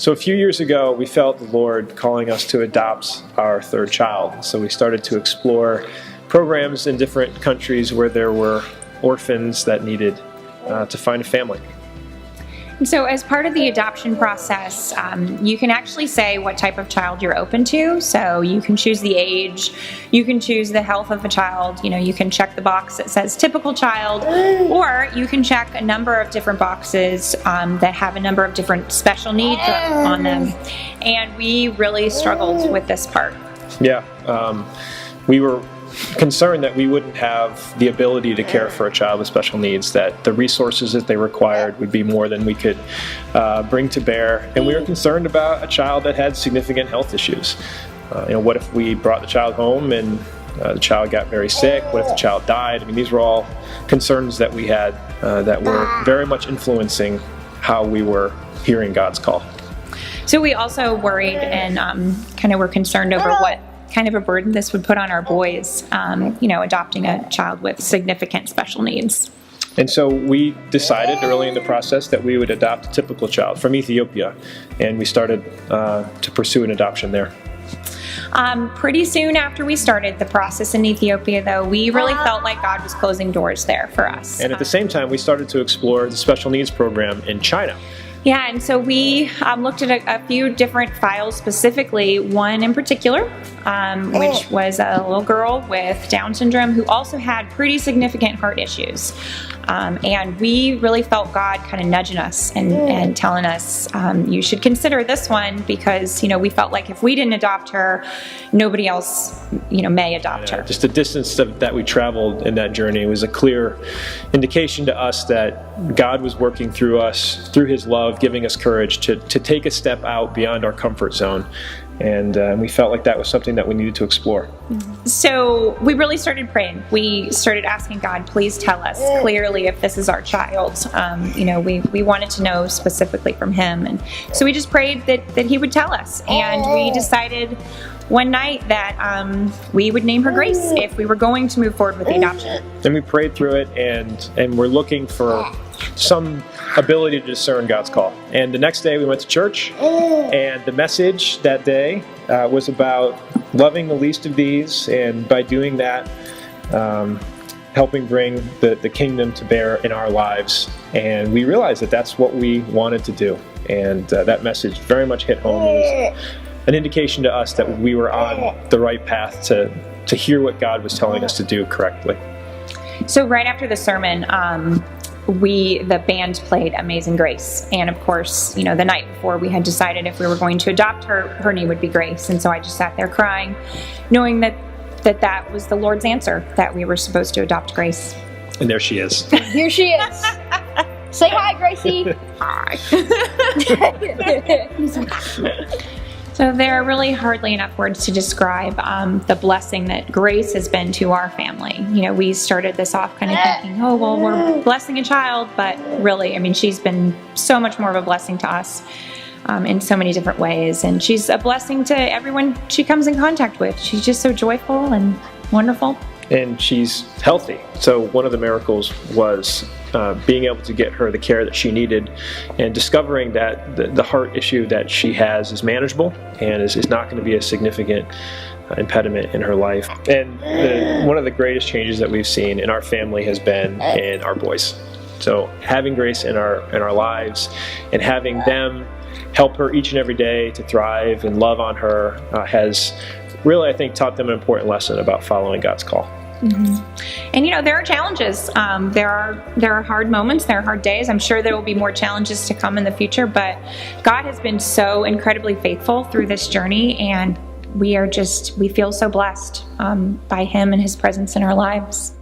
So a few years ago, we felt the Lord calling us to adopt our third child. So we started to explore programs in different countries where there were orphans that needed to find a family. And so as part of the adoption process, you can actually say what type of child you're open to. So you can choose the age, you can choose the health of a child, you can check the box that says typical child, or you can check a number of different boxes that have a number of different special needs on them. And we really struggled with this part. Yeah, we were concerned that we wouldn't have the ability to care for a child with special needs, that the resources that they required would be more than we could bring to bear. And we were concerned about a child that had significant health issues. What if we brought the child home and the child got very sick? What if the child died? I mean, these were all concerns that we had that were very much influencing how we were hearing God's call. So we also worried and kind of were concerned over what kind of a burden this would put on our boys, adopting a child with significant special needs. And so we decided early in the process that we would adopt a typical child from Ethiopia, and we started to pursue an adoption there. Pretty soon after we started the process in Ethiopia, though, we really felt like God was closing doors there for us. And at the same time, we started to explore the special needs program in China. Yeah, and so we looked at a few different files, specifically one in particular, which was a little girl with Down syndrome who also had pretty significant heart issues. And we really felt God kind of nudging us and telling us, you should consider this one, because, we felt like if we didn't adopt her, nobody else, may adopt her. Just the distance that we traveled in that journey was a clear indication to us that God was working through us, through His love, giving us courage to take a step out beyond our comfort zone. And we felt like that was something that we needed to explore. So we really started praying. We started asking God, please tell us clearly if this is our child. We wanted to know specifically from Him. And so we just prayed that He would tell us. And we decided one night that we would name her Grace if we were going to move forward with the adoption. And we prayed through it, and we're looking for some ability to discern God's call. And the next day we went to church, and the message that day was about loving the least of these, and by doing that, helping bring the kingdom to bear in our lives. And we realized that that's what we wanted to do. And that message very much hit home. It was an indication to us that we were on the right path to hear what God was telling us to do correctly. So right after the sermon, the band played Amazing Grace. And of course, the night before we had decided if we were going to adopt her, her name would be Grace. And so I just sat there crying, knowing that was the Lord's answer, that we were supposed to adopt Grace. And there she is. Here she is. Say hi, Gracie. Hi. So there are really hardly enough words to describe the blessing that Grace has been to our family. We started this off kind of thinking, oh, well, we're blessing a child, but really, she's been so much more of a blessing to us in so many different ways. And she's a blessing to everyone she comes in contact with. She's just so joyful and wonderful. And she's healthy. So one of the miracles was being able to get her the care that she needed, and discovering that the heart issue that she has is manageable and is not going to be a significant impediment in her life. And one of the greatest changes that we've seen in our family has been in our boys. So having Grace in our lives and having them help her each and every day to thrive and love on her has really, I think, taught them an important lesson about following God's call. Mm-hmm. And there are challenges. There are hard moments. There are hard days. I'm sure there will be more challenges to come in the future. But God has been so incredibly faithful through this journey, and we feel so blessed by Him and His presence in our lives.